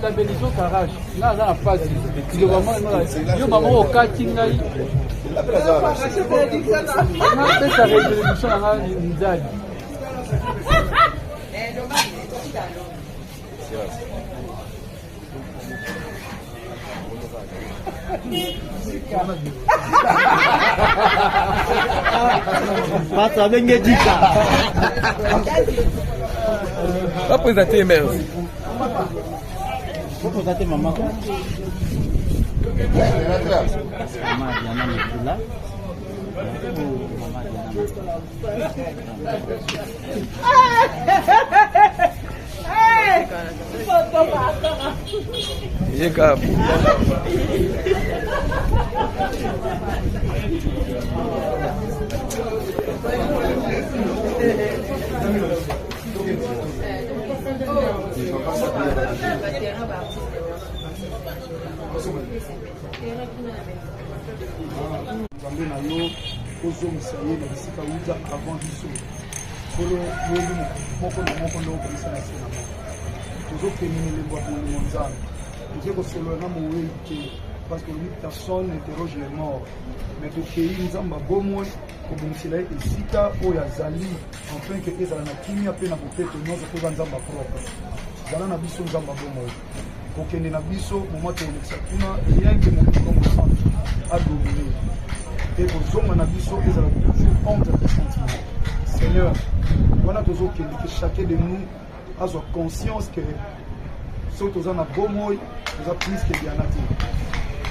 La bénédiction carrage, là, la phase, le moment, le moment au cas qui n'a sa révolution à Nizali. Passa benedita. Va présenter mère. Faut présenter maman. Maman Diana Mekula. Maman Diana. Nzambe na yo ozongisa ye na bisika wuta avant biso solo yoli moko na moko ndo okomisa na se na moko tozokende melembo ya bolingo nzambe toze kosolola na mowei te parce que personne n'interroge les morts mais tokei nzambe abomoi kobongisela ye esika oyo azali enfin ke ezala na kimia mpe na bopeto nyonso mpe eza nzambe apropre zala na biso nzambe abomoi kokende na biso moma tokolekisa kuna rien ke motuka mosantu adomine te kozonga na biso ezala toujours honte de sentiment Seigneur wana tozokende ke chacun de nous azwa conscience que soki toza na bomoi toza plus que diana te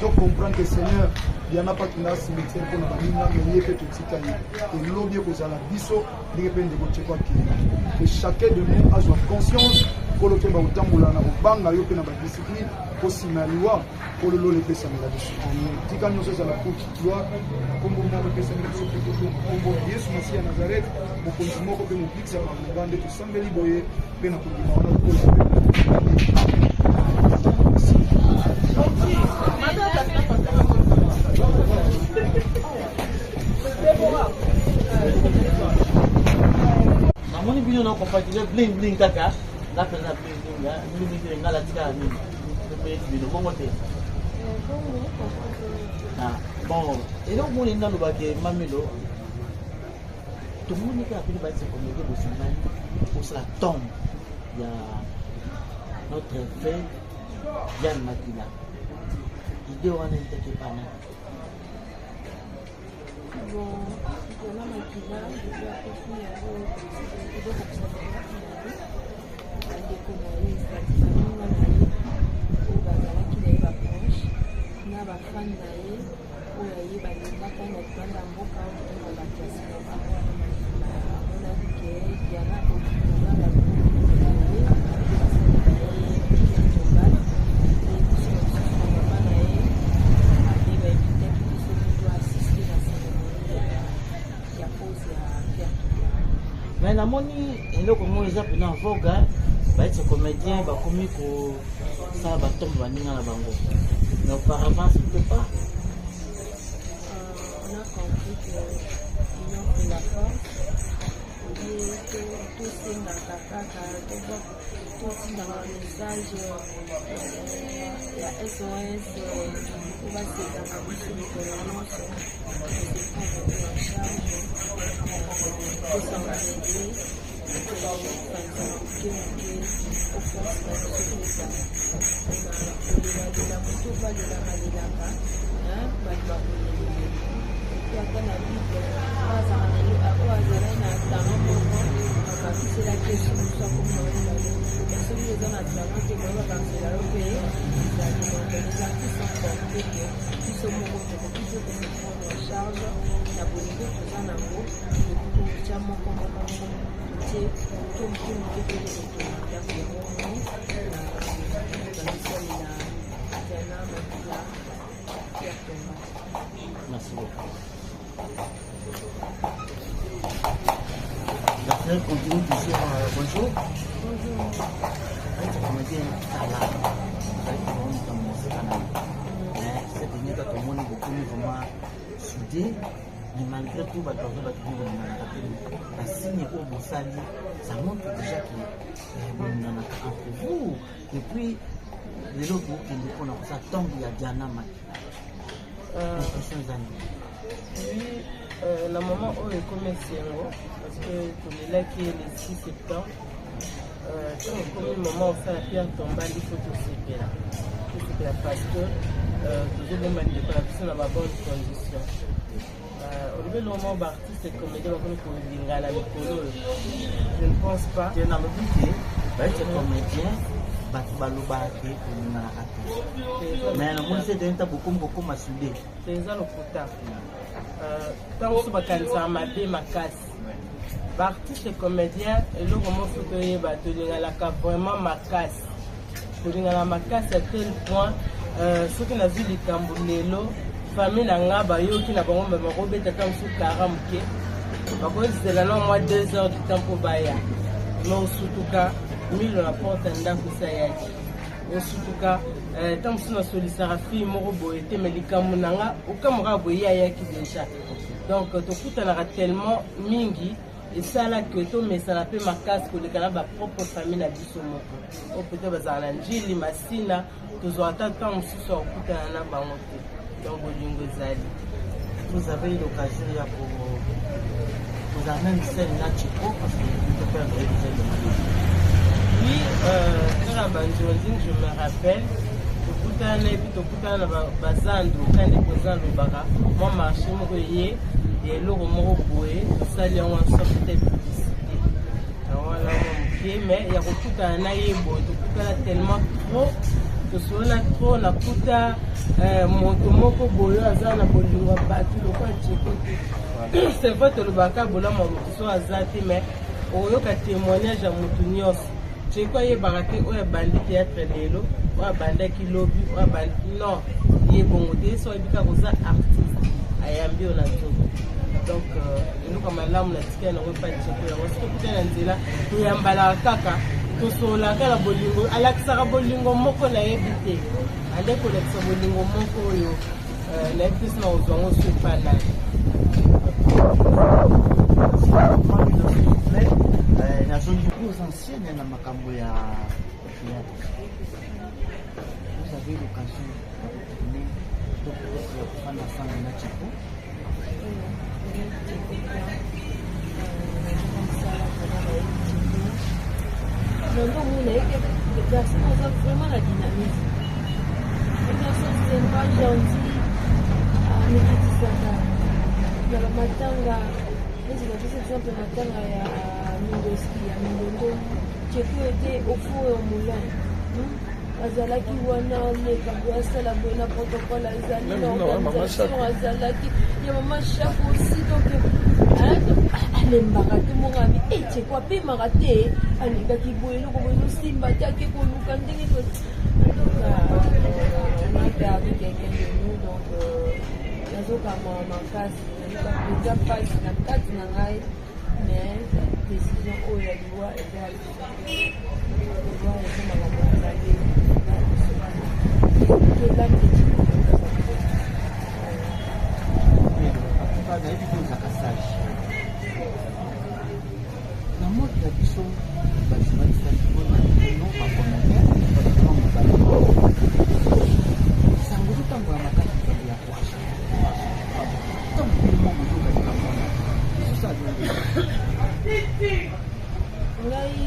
donc comprendre que Seigneur diana pakina cimetière mpona baninga me ye mpe totika ye elobi ekozala biso ndenge mpe ndeko teko akende que chacun de nous azwa conscience kolo ke bautambola na kobanga yo mpe na badiscipline kosima ya liwa kololo lepesamela biso tika nyonso ezala kuti gloire kombo moko epesamela biso mpe tozonga kombo ya yesu masi ya nazareth mokonzi moko mpe mobikisa bamanga nde tosambeli boye mpe na kondima wana lokola Namoni bino na compatible bling bling kaka. La pena bling bling ya. Ni ngala tika ni. Bino mongo te. Ah, bon, et donc mon ina lobake mamelo. Tout le monde qui a pris le bâtiment comme le Bossanani pour la tombe. Il y a notre frère Yann Makila. Idée on n'était pas là. Bon, Yann Makila, je vais appeler à vous. Je vais mais la moni eloko mo eza pena voga ba être comédien ba komi ko ça ba tombe ba ninga na bango mais auparavant c'était pas on a compris que ils ont fait la force et que tout c'est dans ta caca tout c'est dans le message il y a SOS on va se faire un peu de connaissance c'est prendre en charge pour s'en aider merci beaucoup. La frère continue toujours. Bonjour. Bonjour. Comédien à la. Cette dernière aider, mais malgré tout, ça signe au Bossali, ça montre déjà qu'il y a entre vous. Et puis, les autres, ça tombe, il y a Diana Maki. Oui, la maman où est comme parce que pour les là qui est le 6 septembre, comme une maman où ça la pierre tombe, il faut tout séparer. Parce que toujours les manipulations sont dans la bonne condition. Au niveau du moment où artiste et comédien, je ne pense pas. Tu es dans le budget, tu es comédien. Mais le monde c'est beaucoup massoudé. C'est ça le quota. Tant que tu as ma casse. Artiste et comédien, et le moment où tu es vraiment ma casse. Tu as ma casse à tel point, ce qui n'a vu les Camboulelo, famille n'a pas eu qui n'a pas eu de robe de temps sous Karamke. Par contre, c'est là au moins 2 heures du temps pour Baya. Non, surtout cas. Mille la porte ndako sayaki osutuka tant que na solisara fille moko boye te melikamu nanga okamora boye ayaki déjà donc to kutana tellement mingi et ça là que to mais ça la peut makasi ko lekana ba propre famille na biso moko o peut-être bazana njili masina to zo atata mususu okutana na bango te donc bolingo zali. Vous avez eu l'occasion ya pour vous amener celle là Chico parce que vous pouvez faire des oui, quand je me rappelle, tout le bazando, quand les bazando bara, moi marché, moi et l'euro moro boué, ça lui a une sorte de publicité. Voilà, mais il y a tout un aïebo, tout a tellement trop, que soit là trop, la puta, mon tomoko boyo, azana bolingo battu, le quoi tcheko. C'est vrai que le baka bola mon soit azati, mais au lieu qu'à témoignage à Moutunios. Je crois qu'il y a un bandit théâtre lélo, un bandit qui lobby, un bandit non, il est bon côté, soit il y a des artistes, il y a un bio donc nous comme là on a dit qu'on n'aurait pas de checker, on se fait un là, il y a un balakaka, tout ça là, quand la bolingo, Alexandra bolingo moko la évité, allez collecter bolingo moko yo, la évité c'est on se pas là. Aux anciennes, il y a Makamboya. Vous avez l'occasion de prendre la femme de Chico. Les personnes ont vraiment la dynamisme. Les personnes sont pas gentilles. Il y a le matin là. Par exemple, matanga ya Mindoski, ya Mindondo, Chico était au four et au moulin. Azalaki wana leka boyasala boye na protocole azali na organisation azalaki ya mama chaque aussi donc alembaka te moko abi Chico apemaka te alekaki boye eloko boye ezosimba te ake koluka ndenge donc on a perdu quelqu'un de nous donc nazokama makasi déjà pasi na kati na ngai mais décision oyo ya liwa eza makambo azali nayebi kozaka sage na moti ya biso basibalisaki mpona no bakommentaire batima mobali sango totambola makasi likambo ya kwasha ntango bilimo mozokalika mona ngai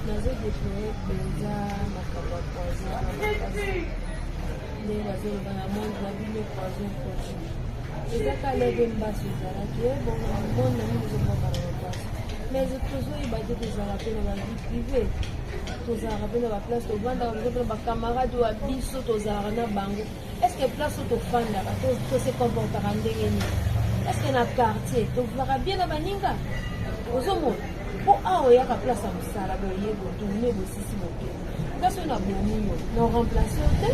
nazodeplore mpenza makambo ya poison nde bazoloba na monde na bino poison projet ezaka lebe mbasi ezalaki ebongo monde nango ezobaka na mapasi mais tozoyeba te tozalaka mpe na bavie privé tozalaka mpe na baplace tovandaka mpe na bacamarade oyo biso tozalaka na bango est ce que place oyo tofandaka tose comportaka ndenge nini est ce que na quartier tozalaka bien na baninga ozomona mpo awa oyaka place ya mosala boye botourne bosisi boke place oyo na bomuyo na oremplace yo te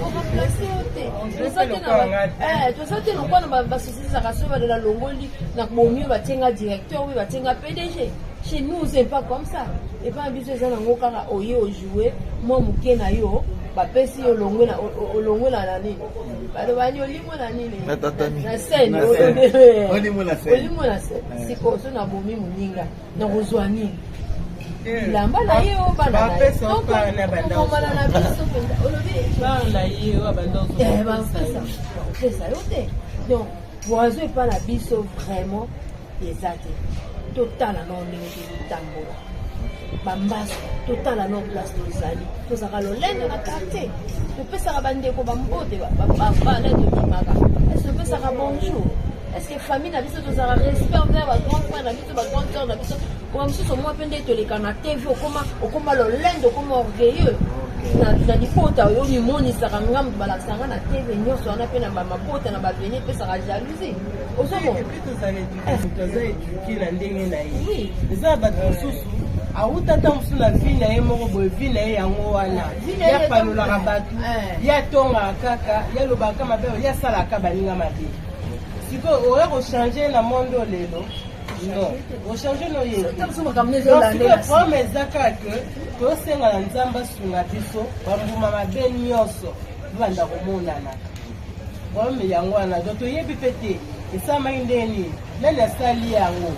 oremplace yo te toza te lokwa na basosiété ezaka so balela longoli na bomuyo batienga directeur oyo batienga PDG chez nous c'est pas comme ça et pas biso eza nango kaka oye ojoue mwa moke na yo bapesi olongwe na nini bato bani olimwe na nini na scène olimwe na scène siko so na bomi moninga na kozwa nini bilamba na ye o bana na ye okomana na biso mpenza olobi bapesa yo te donc voiso epa na biso vraiment eza te totala na ndenge totambola bambaso totala no place tozali tozalaka lolenge na quartier topesaka bandeko bambote bala tobimaka ese topesaka bonjour est-ce que famille na biso tozalaka respect envers bagrand frère na biso bagrand sœur na biso koma mosusu omwa mpe nde toleka na tv okoma lolenge okoma orgueilleux na lipota oyo mimonisaka ngambo balakisanga na tv nyonso wana mpe na bamabota na baveni epesaka jalousie ozomona toza éduqué na ndenge na ye eza bato mosusu awutata mosusu na vi na ye moko boye vi na ye yango wana yapalolaka bato yatongaka kaka yalobaka mabe yasalaka baninga mabe sikoyo oya kochange na monde lelo non ochange no ye problème eza kaka tosenga na nzambe asunga biso bambuma mabe nyonso bibanda komonana problème yango wana donc toyebi mpe te esamaki ndeni nani asali yango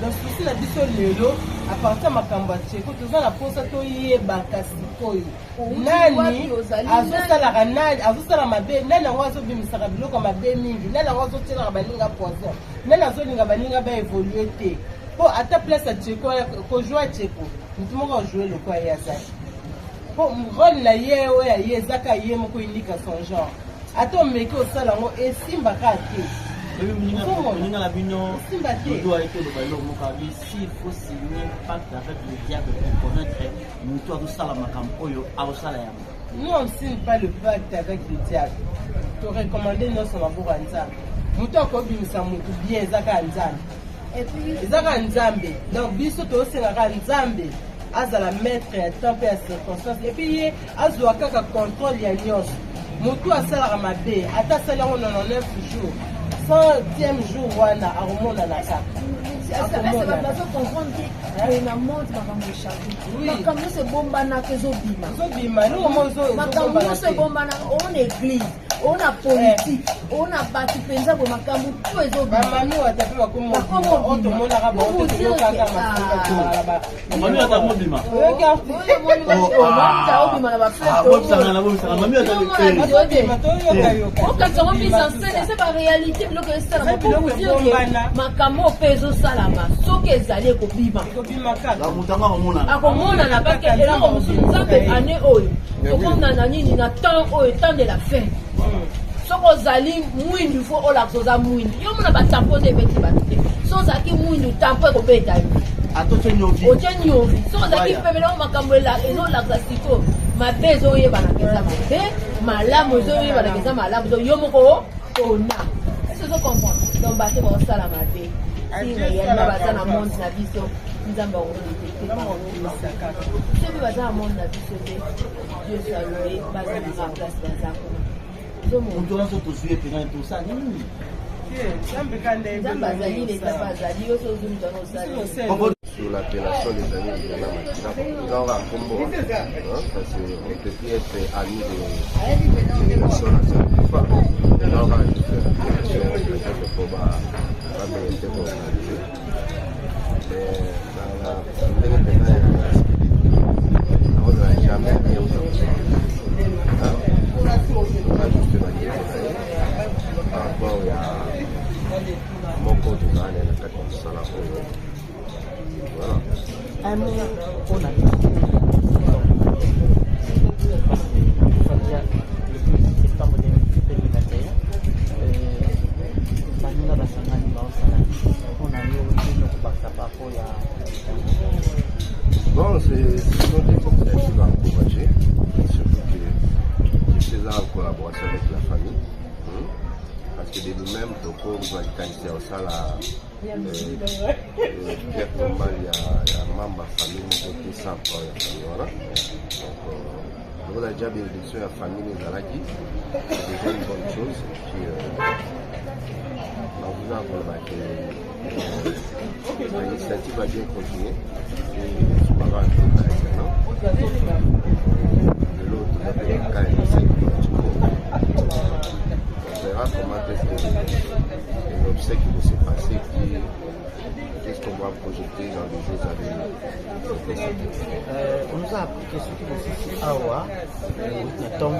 donc susi na biso lelo apartir ya makambo ya cheko toza na mposa toyebaka sikoyo nani azosalaka nani azosala mabe nani yango azobimisaka biloko mabe mingi nani yango azotielaka baninga poison nani azolinga baninga baévolue te mpo ata place ya cheko kozwa cheko motu moko ajoue lokwa ye azali mpo role na ye oyo aye ezaka ye moko indika son genre ata omeki osala yango esimbaka te Moninga la bino doit être le ballon mokabi s'il faut signer pacte avec le diable pour connaître muto à sala makampoyo au sala ya. Nous on signe pas le pacte avec le diable. Tu recommander nos mabura nzambe. Muto akobimisa mutu bien ezaka nzambe. Et puis ezaka nzambe. Donc biso to senga nzambe azala maître ya temps et circonstance et puis azwa kaka contrôle ya nyonso. Mutu asala mabe ata sala 99 jours. 100e jour wana akomona na kaka bazo comprendre que na monde makambo echange makambo nyonso ebombanaka ezobima makambo nyonso ebombanaka oyo na église oyo na politique oyo na bato mpenza boye makambo to ezobima na bafletookatiango mise en scène eza baréalité biloko esalama pour vous dire que makambo mpe ezosalama soki ezali ekobima akomonana pake eloko mosusu nzambe ane oyo tokomona nini na temps oyo temps de la fin soki ozali mwindu fo olakisa oza mwindu yo mona batampo ozo ebeti bato te so ozalaki mwindu tampo ekobeta yo otie niovi so ozalaki pemela makambo ezolakisa siko mabe ezoyebanaka eza mabe malamu ezoyebanaka eza malamu yo moko ona ezo comprendre donc bato baosala mabe si réellement baza na monde na biso nzambe akosoki baza na monde na biso te dieu salue bazalaka place baza nzambe azali letape azali yo sozumi twana osali sur l'appellation des amis de Yana Makina, nous avons un combo, parce qu'on ne peut plus être amis de personnes à sa fois. Nous avons une appellation de Koba, mais il était organisé. Dans la on n'a jamais mis aux autres. On a juste manié par rapport à mon compte de l'année, la fête comme ça, là. Un mot pour la bon, ce sont des initiatives à encourager, surtout que je fais ça en collaboration avec la famille. Parce que de nous-mêmes, donc, on va qualifier ça là. Directement, il y a un membre de la famille qui est sans pour la famille. Donc, on a déjà une réduction de la famille de Zalaki. C'est déjà une bonne chose. Puis, on vous a que l'initiative va bien continuer. Et c'est pas grave, tout à fait le cas et c'est on verra comment est-ce que l'obsèque qui va se passer, qu'est-ce qu'on va projeter dans les jours à venir. On nous a appris que ce qui est ici, Awa, le tombe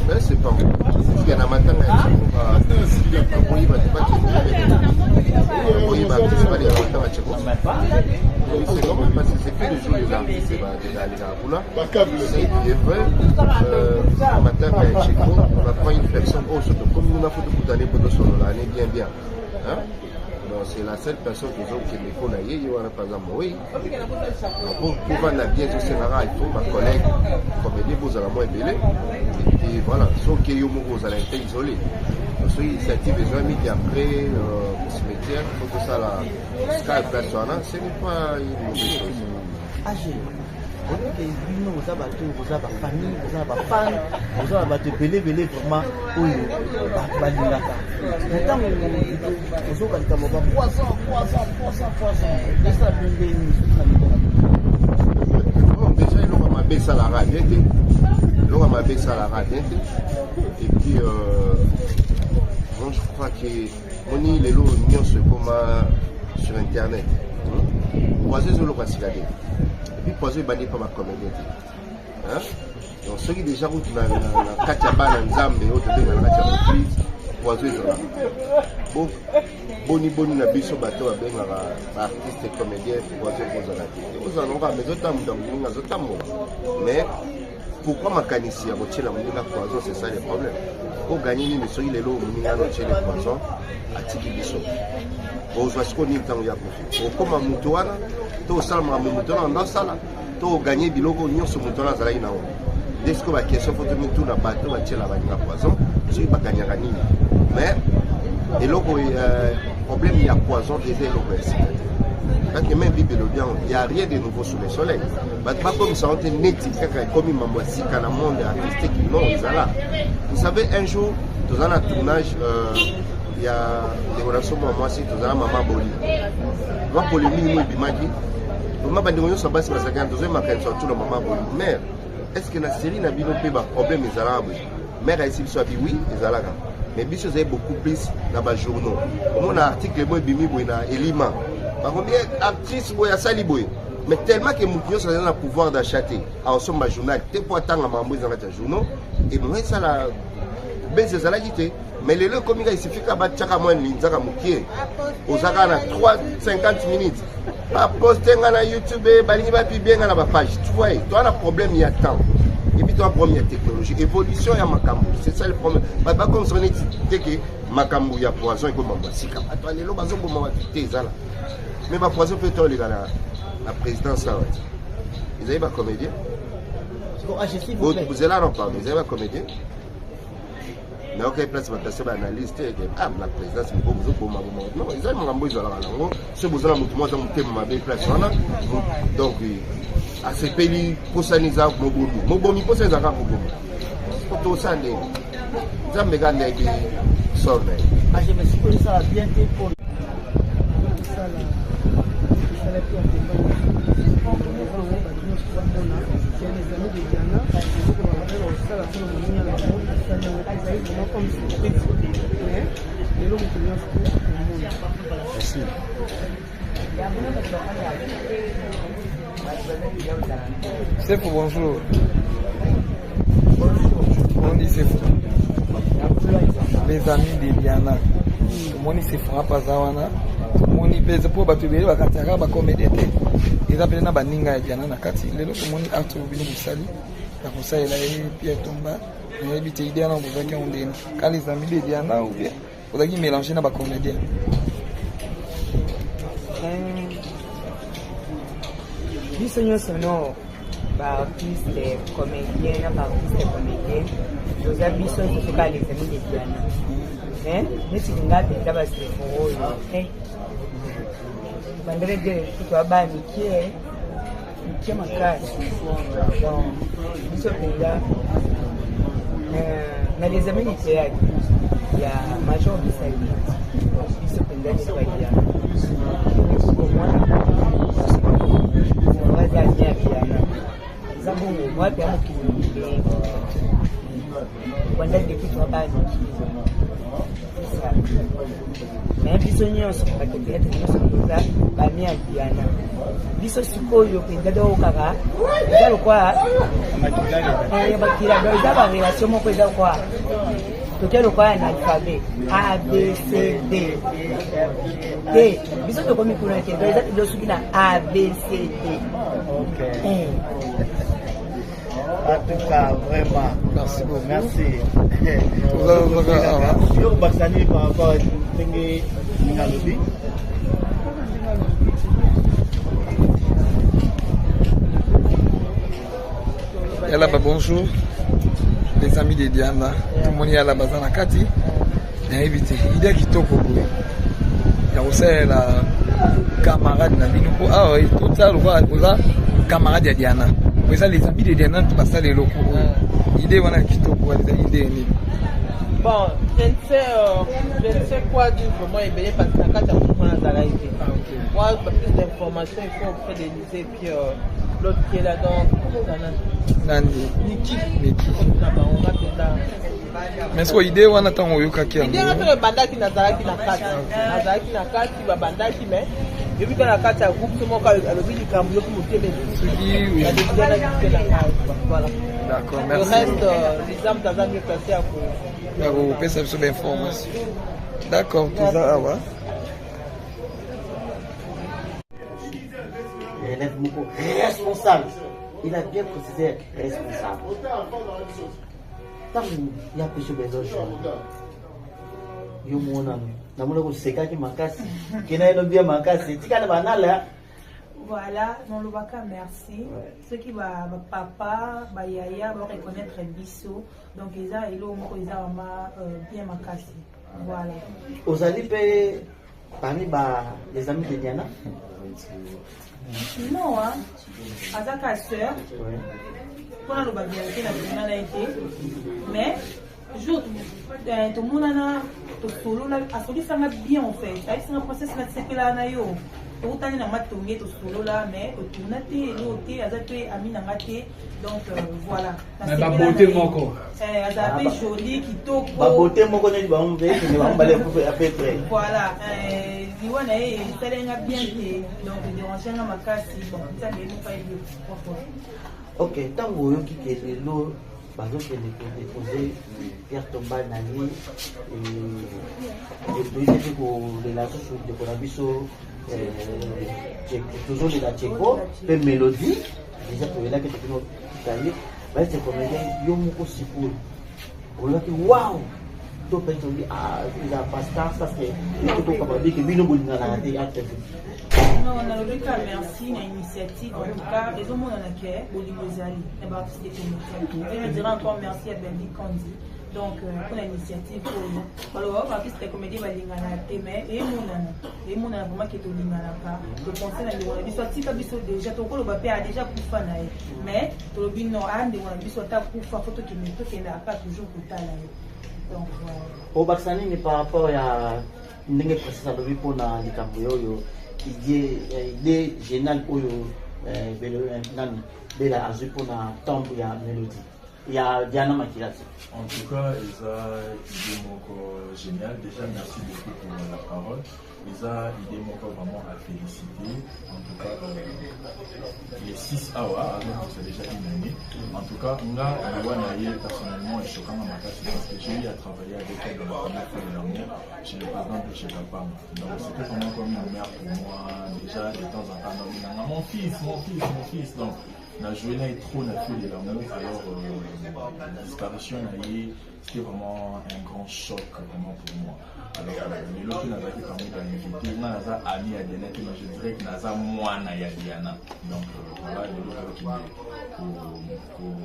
mais c'est pas bon. Il y en a maintenant c'est normal parce que c'est que le jour des artistes c'est vrai matin on apprend une personne comme nous avons fait l'année pour l'année bien c'est la seule personne qui me connaît par exemple oui pour vendre la pièce au Sénara il faut ma collègue comme dit vous allez moins belé et voilà sauf que vous allez être isolé donc initiative besoin mis après au cimetière il faut que ça la Skype personnel ce n'est pas une mauvaise chose. Vous avez une famille, vous avez des fans, vous avez belé vraiment oui, maintenant vous avez poisson. Déjà il aura ma baisse à la radio, et puis bon, je crois que on y les lots se comme sur internet. Poisson sur le Pascalé. Et puis poisson bandé par ma comédie. Hein? Donc ceux qui déjà route dans la Kachaba dans Zambé, autre chose dans la Kachaba please, poisson est là. Bon, boni na biso bateau avec la artiste comédien poisson pour la télé. Vous en aurez mais autant dans autant mais pourquoi ma canicie à voter la monnaie poisson c'est ça le problème. Pour gagner mais ceux qui les lots monnaie à voter les poissons à tiki biso. Bon, je suis connu tant il y a beaucoup. Comme un moutoana, tout ça, ma moutoana dans ça là, tout gagner bilogo nion sur moutoana ça là il n'a pas. Dès que la question faut te mettre tout na bateau, va tirer la vanille à poisson, je vais pas gagner à gagner. Mais et là problème il y a poisson et c'est l'obèse. Quand même Bible bien, il y a rien de nouveau sous le soleil. Pas comme ça on est net, comme une mamboisi quand le monde artistique non ils sont là. Vous savez un jour dans un tournage il y a des relations pour moi si tu as maman Boli. Moi polémique nous bimaki. Maman bandingo so basi basaka ndozo makani so tout le maman Boli. Mais est-ce que la série n'a bino pe ba problème les arabes? Mais ici so bi oui les arabes. Mais biso c'est beaucoup plus dans ba journaux. Mon article moi bimi boina Elima. Par contre actrice boya sali boy. Mais tellement que mon client ça a le pouvoir d'acheter. En somme ma journal te pour attendre mambo dans les journaux et moi ça la baisse ça la quitté. Mais les lieux comme il suffit qu'à battre chaque mois une zaka moukier aux arana 3-50 minutes pas poster na YouTube balingi ba pi bien na ba page tu vois toi un problème il y a temps et puis toi première technologie évolution ya makambo c'est ça le problème pas comme on est dit que makambo ya poison comme masika toi les lots bazo pour ma tête ça là mais ba poison peut toi les gars la présidence ça ils avaient pas comédien vous êtes là non pas vous avez pas comédien. Mais ok, place va passer analyse la présidence il faut pour ma non ils ont mambo ils ont la langue ce besoin de moi dans mon thème ma belle place donc à ce pays pour sanisa mon bon pour ça za pour tout ça les zambe gande qui sort mais je me suis dit ça bien pour ça C'est pour bonjour. On dit c'est fou. Les amis de Diana. Tout le monde se fera pas ça. Mon pèse pour battre les bakataka ba comédie. Ils appellent na baninga Diana na kati. Lelo tout le monde a trouvé une musali. La conseil là Pierre Tomba. Mais habite idée na bozaki on dit quand les amis de Diana ou bien vous avez mélangé na ba comédien. Du seigneur sono ba artiste comédien na ba artiste comédien. Nous habitons sur les amis de Diana. Mais si on a des tabacs pour eux, bandere de tout à bas qui est ma classe. Donc, ils sont là. Mais les amis de Diana, il y a major de sa vie. Ils sont là. Pour moi. waza nia Diana zangu wapi ama kile wanda depuis tu hapa mais biso nyonso bakete nyonso kuza bania Diana biso sikoyo penza do kaka ndalo kwa bakira do za relation moko za kwa tokelo kwa na alphabet A B C D D biso to komi kuna ke do suki na A B C D. OK. En tout cas, vraiment, Merci beaucoup. merci. Vous Baksani par rapport à Tengue Ningalobi. Yalaba, bonjour. Les amis de Diana. Tout le monde est à la base en Akati. Invité. Il y a qui toque au bout. Il y a aussi la camarade Nabino. Ah oui, tout ça, le voit, camarade de Diana. Les amis de Diana, tout ça, les locaux. Idée, on a qui toque au bout. Bon, je ne sais quoi dire vraiment ébélé parce que quand tu as la été. Moi, plus d'informations, il faut auprès d'Élysée, puis l'autre qui est là-dedans. Nandi. Niki. Mais ce idée, on attend au Yukaki. Idée, on a bandaki na Zaraki na Kati. Nazaraki na Kati, bandaki, mais je vis dans la carte à groupe, tout le monde a le vide du Cambio pour monter les voilà. D'accord, merci. Le reste, les âmes d'Azam mieux placées à quoi. Vous pouvez savoir l'information. D'accord, tout ça, ah ouais. L'élève Moko, responsable. Il a bien précisé responsable. Tant il y a péché besoin yo mona namuna ko seka ki makasi kena elo bien makasi tika na banala. Voilà, non le baka merci. Ceux qui va papa, ba yaya va reconnaître biso. Donc ils a elo moko ils a bien makasi. Voilà. Ozali pe parmi les amis de Diana. Non hein. Azaka sœur. Ouais. Pour le baka qui na Diana été. Mais jour tout le monde a tout solo là asoli ça m'a bien en fait. Ça c'est un process là c'est là na yo. Autant na matonge tout solo là mais tournate l'auté azate amina ngate donc voilà. Mais ba beauté moko. Azape joli kitoko. Ba beauté moko ne ba mbe ne ba mbale à peu près. Voilà. Liwana selenga bien té donc déranger na makasi bon ça ne nous pas dire. OK, tango yo ki kelelo bazo ke déposer Pierre Tomba nani et puis pour relation sur de collaboration toujours les Tcheko pe mélodie déjà pour là que tu nous parler bah c'est comme yo moko sipul on dit waouh to pe to il a pas ça c'est tout comme dit que bino bolinga na théâtre. Non, on a le cas merci une initiative en tout cas les hommes on a que Bolimozali et bah c'est des je dirais encore merci à Bendy Kandi. Donc pour l'initiative alors artiste comédie balingana mais et mon vraiment qui est au lingana pas le conseil na le biso tika biso déjà to ko lo ba pe a déjà kufa na mais to lo bino ande wana biso ta kufa photo qui me to kenda pas toujours kutala donc au Baksani ni par rapport à ndenge précisa lobi pona likambo yoyo idée géniale oyo nani bela azui pona tombe ya mélodie. Il y a Diana Makilasi. En tout cas, Isa idée génial. Déjà, merci beaucoup pour la parole. Isa idée vraiment à féliciter. En tout cas, les 6 hours, alors que c'est déjà une année. En tout cas, moi, personnellement, je suis quand même parce que j'ai eu à travailler avec elle dans la première fois de l'amour chez le président de chez Papa. Donc, c'était vraiment comme une mère pour moi. Déjà, de temps en temps, mon fils. Donc, la journée est trop naturelle de l'amour, alors la disparition c'était vraiment un grand choc vraiment pour moi. Alors les autres n'a pas été parmi les invités, Naza ami à Diana, mais je dirais que Naza moi na ya Diana. Donc voilà les autres qui pour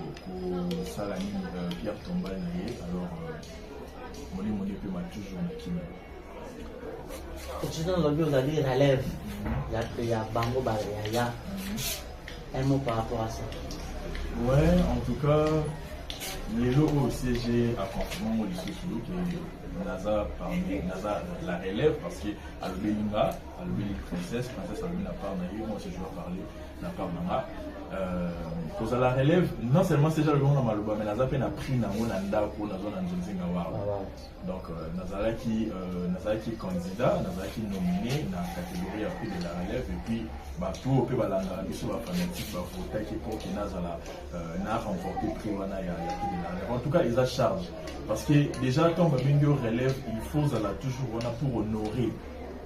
Salami Pierre Tomba alors Moni peut m'a toujours maquillé. Tu dans le vous allez relève, il y a Bango Barriaya. Un mot par rapport à ça. Ouais, en tout cas, les lots au CG à confinement au lycée Soulou, qui Naza parmi Naza la relève parce que à l'Obelinga, à l'Obéling princesse à l'Obéling la part naïve, moi aussi je vais parler la part nanga. Pour la relève, non seulement c'est déjà le monde dans Maloba, mais Naza peine a pris dans mon anda pour la zone en Zonzingawa. Donc Nazala qui est candidat, Nazala qui est nominé dans la catégorie après de la relève et puis tout au peu balanga biso ba fanatique ba voter qui pour que Nazala n'a remporté prix wana ya de la relève. En tout cas, ils a charge parce que déjà quand on relève, il faut toujours pour honorer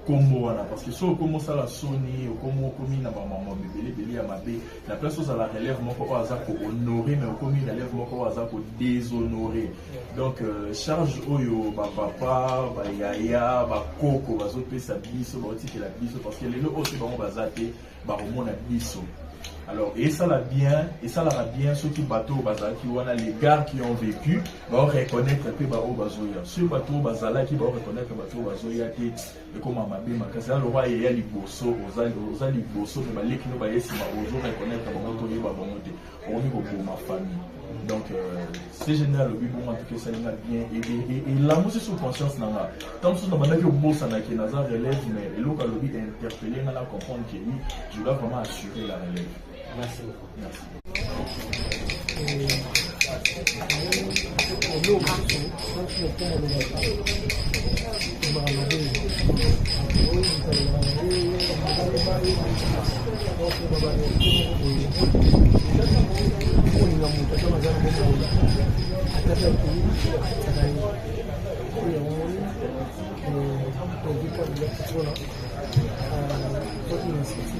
Como parce que si on commence à la Sony ou comme on commis na maman bébé à ma bé la place où la relève mon pour honorer mais on commis la relève mon pour déshonorer donc charge oyo ba papa ba yaya ba koko ba zope sa biso ba otiki la biso parce que les autres aussi ba bazate ba romona biso. Alors, et ça l'a bien, ceux qui bateau qui ont les gars qui ont vécu, vont reconnaître que bateau bazoya. Ce bateau bazala qui va reconnaître que bateau bazoya qui est comme un mabé, mais le roi est les bossos, aux ali bossos, mais les qui nous baillent si ma ozo reconnaître que bateau est babomoté. On est pour ma famille. Donc, c'est génial, le but en tout cas, ça ira bien. Et la musique sur conscience, tant que nous avons beau ça n'a qu'un hasard relève, mais le local le but est interpellé, on a comprendre que oui, je dois vraiment assurer la relève. Merci.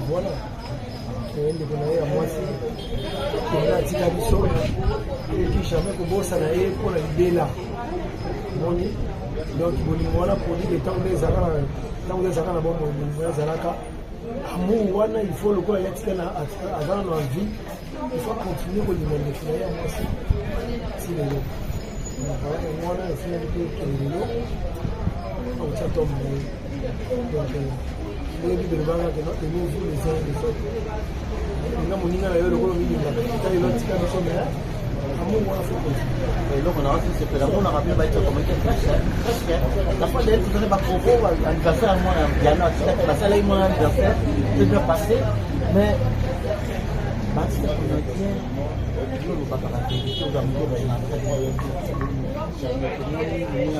Voilà. ndeko na ye ya mwasi kona atika biso eleki jamais kobosana ye mpona libela moni donc bolingo wana produit ntango ezalaka na bomoi bolingo ezalaka amour wana il faut lokola ye atika azala na vie il faut continue kolinga ndeko na ye ya mwasi ti lelo yango wana efinali mpe okende lelo akotia tom na ye donc ndenge bilobanga ke nous les uns les autres nga moninga na yo lokolo milingaka tali lotika biso me amour wana faut continuer eloko na wasi sepela monaka mpe baita komeke presque la fois d'ailleurs tozali bakoko anniversaire ya mwana diana atikaki basalaki mwana anniversaire c'est bien passé mais batita comédien olobaka bavérité ozamoke bazinaa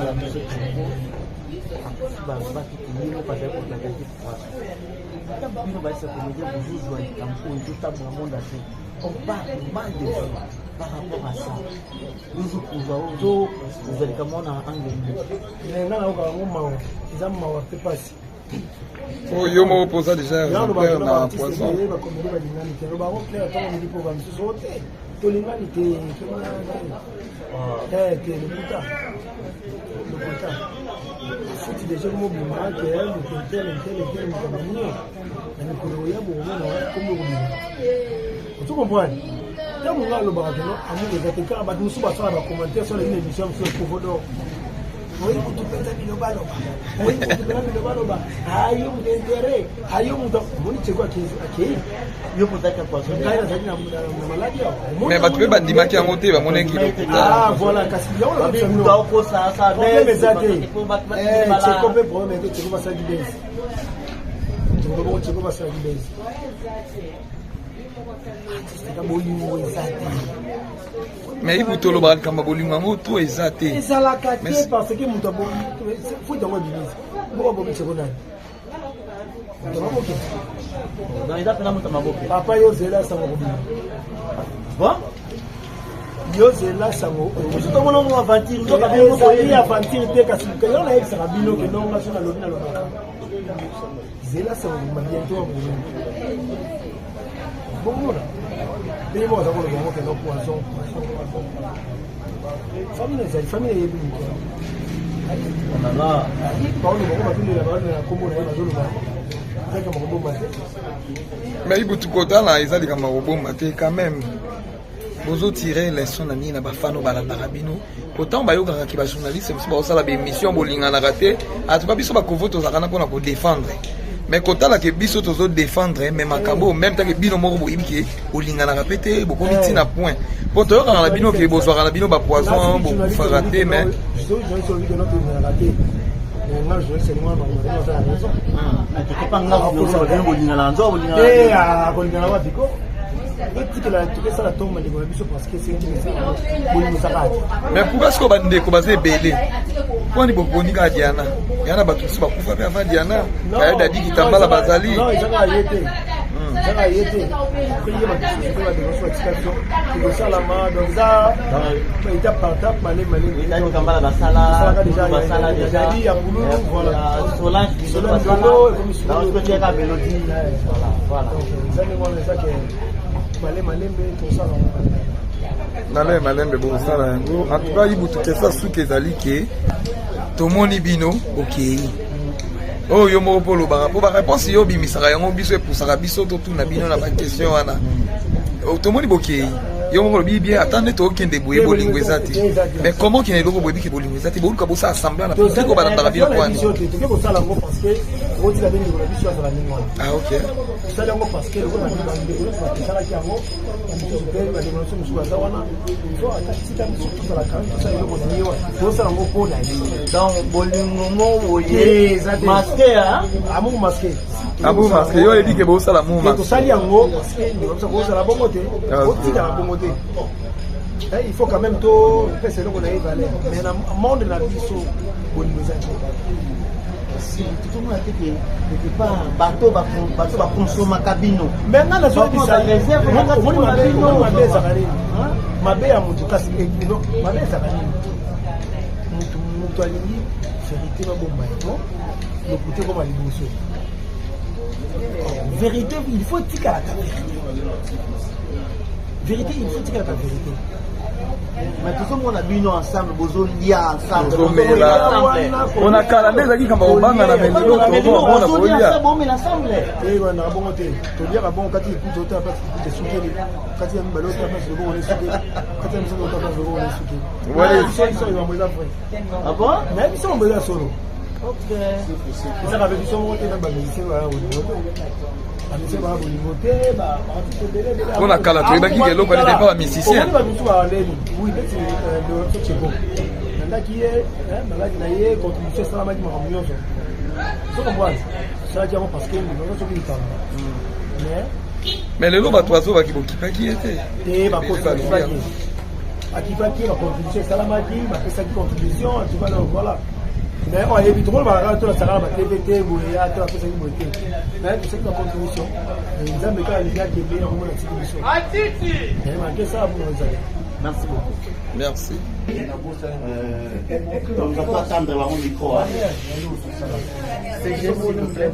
la biso bakitindino bazali kotakaki ntango bino bayisa comédien bozozwa likambo oyo totambola monde ase on parle mal de vous par rapport à ça ozozwa likambo na anglais nga naokaka ngo mawa eza mawa mpe pasi yo moko poza déjà père na poisson bakomeli balingani te lobango claire ntango midi mpo bamisusu o te tolingani te te lokuta futi déjà komobima ke letel mokamanie na mikolo ya bokomona komi kobima ozo comprendre ntango nga alobaka keno amour eza te kaka bato mosusu basala bacommentaire sur une émission mosusu ekovodo oyi kutupenza bilobaloba ayo mutu intérêt ayo mutu omoni tseko akei yo mpozaki ngai nazali na maladi awa mais bato mpe bandimaki yango te bamonaki lokuta voilà kasi problème eza te tseko mpe problème ete tseko basalaki bese tseko basalaki bese artiste bolingo eza te mais ibu tolobaka likambo bolingo yango to eza te ezalaka te parce que moto futi yango ebimisi moko abomitseko nani papa yozela sango kobima yozela sango ezali aventure te kasi yo nayebisaka bino ke nonga so nalobi nalobaka zela sango kobima bientôt amolingo bomona ndenge moko aza koloba yango keno poison famille ezali famille eyebi moto baoloba ngo batulela baolena kombo na ye bazoloba ezalika makobomba te mais ibutu kotala eza likambo kobomba te quand même bozotire leson na nini na bafano balandaka bino pourtant bayokakaki bajournaliste biso baosala baémission bolinganaka te atuka biso bakovo tozalaka na mpona kodéfendre mais kotala ke biso tozo défendre même makambo même tant que bino moko boyibi ke olingana répéter beaucoup vite na point po to ka na bino ke bozwaka na bino ba poison beaucoup faraté mais mais pourquoi est-ce que bandeko baza ebele poni boponi ka Diana yana bato si bakufa pe avant Diana kaya dadi kitambala bazali nale malembe bosala yango en tout cas ibutu kesa suki ezali ke tomoni bino okei oyo yo moko polo baka po baréponse yo bimisaka yango biso epusaka biso totuna bino na baquestion wana tomoni bokei yo moko lobi bien attendez tokende boye bolingo eza te mais comment kende eloko boyebi ke bolingo eza te boluka bosala semblant na piko balandaka bino kwani ah ok donc bolingo mo boye masqué amour masqué amour masqué yo ebi ke bosala amour masqué tosali yango parce que ndiko bosala bongo te otika bongo te il faut quand même to pesa eloko na valeur mais na monde na biso bolingo eza si tout le monde a dit que pas bateau va consommer cabino maintenant la zone bisa réserve on mabe zakari mabe ya mutu kasi ekino mabe zakari mutu alingi vérité ba bomba yo le côté comme aliboso vérité il faut tika la vérité il faut tika la vérité. Mais tout le monde a bien ensemble, besoin de lier ensemble. On a calé les amis comme au bang à la maison. On a bon ensemble. Et on a bon côté. Tu dis à bon quand il écoute autant parce que tu es souqué. Quand il y a une ballon, tu as pas de bon on est souqué. Quand il y a une seconde, tu as pas de bon on est souqué. Ouais, ils sont en mode après. Ah bon? Mais ils sont en mode solo. Ok. Ça va venir sur mon côté dans la maison voilà on a calé tu es qui est pas musicien. Oui, c'est c'est bon. Qui est malade naie contribution ça m'a dit ma réunion ça comprendre ça dit parce que nous sommes mais le loba toi va qui pas qui était et va poser à qui va qui la contribution ça m'a dit ma fait ça contribution tu vas voilà mais on évite trop la salaire ma TVT ou il y a tout ça qui monte mais tu sais que la contribution ils ont mis les gars qui bien dans la contribution ah titi mais manquer ça pour nous aller. Merci beaucoup. Merci. On va pas attendre le micro. CG, s'il vous plaît.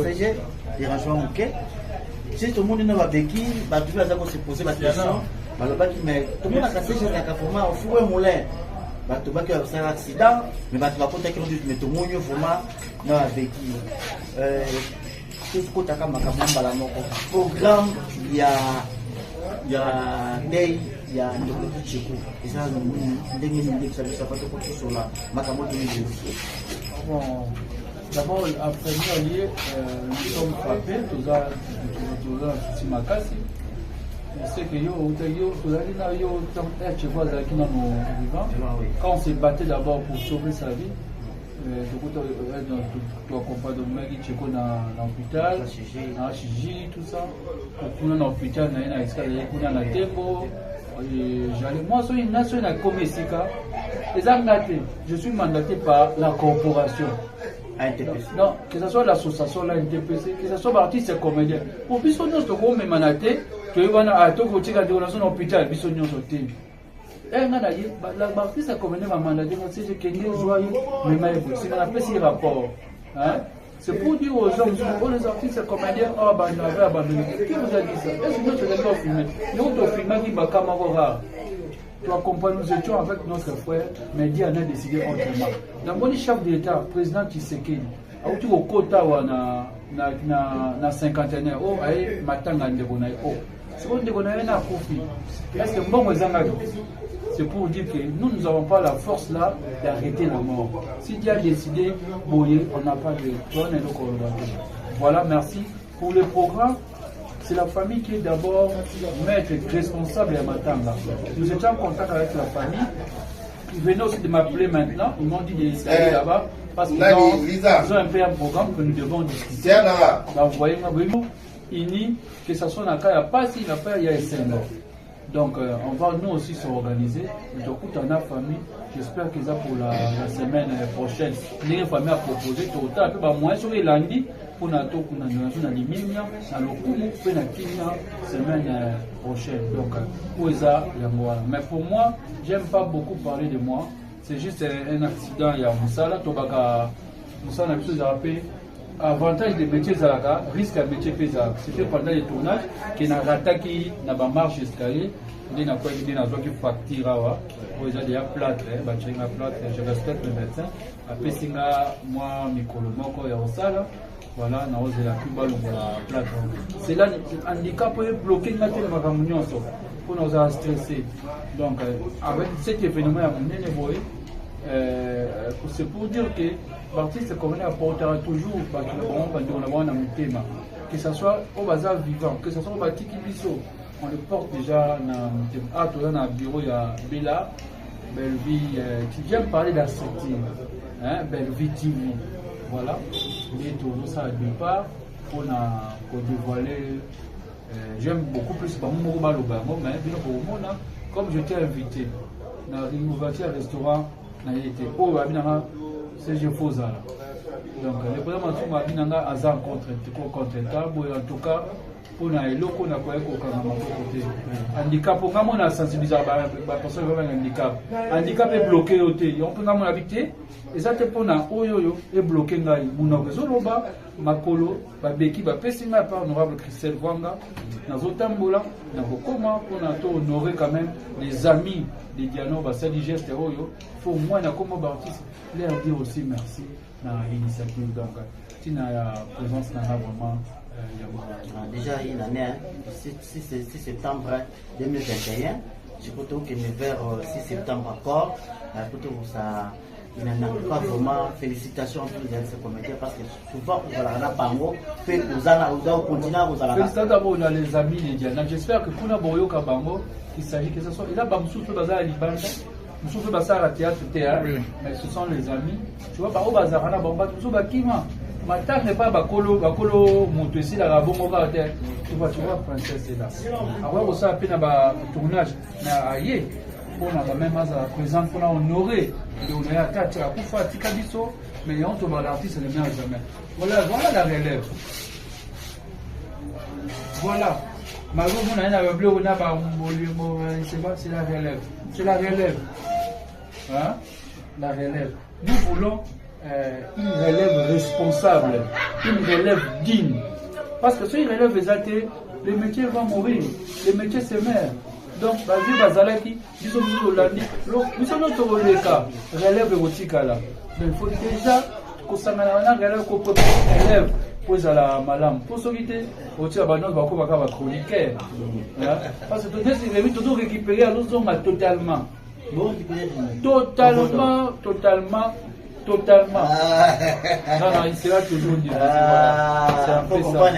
CG, dérangement, ok. Si tout le monde n'a pas vécu, tu vas se poser la question. Mais tout le monde a cassé chez la format au four et moulin. Tu vas faire un accident, mais tu vas contacter tout le monde n'a pas vécu. Tout ce que tu as fait, programme, il y a day ya ndoko chiko eza ndenge ndenge ça va te porter sur la makambo de bon d'abord à premier lieu nous sommes frappés tous à Simakasi c'est que yo tozali na yo chiko azalaki na mo vivant quand on s'est battu d'abord pour sauver sa vie tu accompagnes Cheko dans l'hôpital, dans Chiji, tout ça. Pour dans l'hôpital, dans l'escalier, pour dans la tempo. Moi, je suis mandaté par la corporation. Non, que ce soit l'association, la NTPC, que ce soit l'artiste et comédien. Pour Bissonnion, c'est comme mandaté, tu es à l'hôpital, Bissonnion, c'est l'artiste a commandé ma mandaté, c'est que les joyeux, c'est qu'on appelle ces rapports. C'est pour dire aux gens, oh les artistes comédiens, oh bah on avait abandonné. Qui vous a dit ça? Est-ce que nous faisons pas filmer? Nous on filmé qui va camarade. Tu accompagnes, nous étions avec notre frère, mais Dieu a décidé autrement. Dans le chef de l'État, président Tshisekedi, au au quota na cinquantenaire, oh aïe matanga ndeko na oh. C'est qu'on déconne à Kofi. Est-ce que bon, c'est pour dire que nous n'avons pas la force là d'arrêter la mort. Si Dieu a décidé, on n'a pas de tonne et donc voilà, merci. Pour le programme, c'est la famille qui est d'abord maître responsable à Matanga. Nous étions en contact avec la famille. Ils venaient aussi de m'appeler maintenant. Ils m'ont dit d'aller là-bas parce qu'ils ont un peu un programme que nous devons discuter. Donc, vous voyez, que ce soit dans le cas, il n'y a pas si il n'y a pas, il y a un symbole. Donc, on va nous aussi s'organiser. Donc, tout en a famille. J'espère que ça pour la semaine prochaine. Les familles a proposé tout le temps. Moins sur les lundis, pour nous, pour nous, dans les mines, dans le coup, pour la semaine prochaine. Donc, pour ça, il y a moi. Mais pour moi, j'aime pas beaucoup parler de moi. C'est juste un accident. Il y a Moussala, Tobaka, Moussala, la chose à rappeler. Avantage des métiers Zalaka, risque à métier Pézak. C'était pendant les tournages qu'il y a un attaque dans ma marche escalier. Il y a une facture, il y a des plâtres, je respecte le médecin. Après, si moi, Mikolomoko, il y a un salle. Voilà, on a la Cuba, la plâtre. C'est là, un handicap peut bloquer la réunion pour nous stresser. Donc, avec cet événement, c'est pour dire que l'artiste comme on apportera toujours que ce soit au bazar vivant, que ce soit au bâti Kibiso, on le porte déjà dans le bureau, il y a Bella, Bellevie, qui vient parler de la structure, Bellevie TV, voilà, et tout ça de part, pour dévoiler, j'aime beaucoup plus mais comme je t'ai invité, dans l'innovateur restaurant, c'est je faux là. Donc le président Matou a Azan contre table en tout cas pour na eloko na koyeko kana côté handicap pour comment on a sensibilisé la personne avec handicap handicap est bloqué côté on peut comment habiter et ça te pona oyoyo est bloqué ngai muna kozoloba makolo ba beki ba pesinga par honorable Christelle Vanga na zotambola na kokoma pour na to honorer quand même les amis de Diano ba sali geste oyo faut moi na comme artiste leur dire aussi merci na l'initiative donc tina ya présence na vraiment déjà une année 6 septembre 2021 je peux dire que vers 6 septembre encore ça il n'a pas vraiment félicitations à tous les comédiens parce que souvent vous allez à Bango puis vous allez continuer vous allez félicitations d'abord on a les amis les Diana j'espère que pour la Boyo Kabango il s'agit que ce soit il a Bamsou tout bazar à Liban nous sommes basar à théâtre mais ce sont les amis tu vois par au bazar à la bomba tout ça bakima Matin n'est pas bakolo monte ici la bongo va terre tu vois princesse est là alors ça peine à tournage na aye pour la même à présent pour honorer on est à 4 à kufa tikabiso mais on te l'artiste ne vient jamais voilà la relève voilà malgré on a un bleu on a pas c'est la relève hein la relève nous voulons une relève responsable, une relève digne. Parce que si une relève est atteinte, les métiers vont mourir, les métiers se meurent. Donc, nous sommes notre relève érotique là. Mais il faut déjà que ça relève pour élève pour la malam. Pour s'occuper, au tir à va chroniquer. Parce que tout est récupéré à l'autre totalement. Totalement. Non, il sera toujours dit. C'est un peu ça.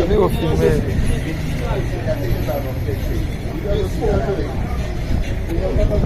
Amigo filme. Dia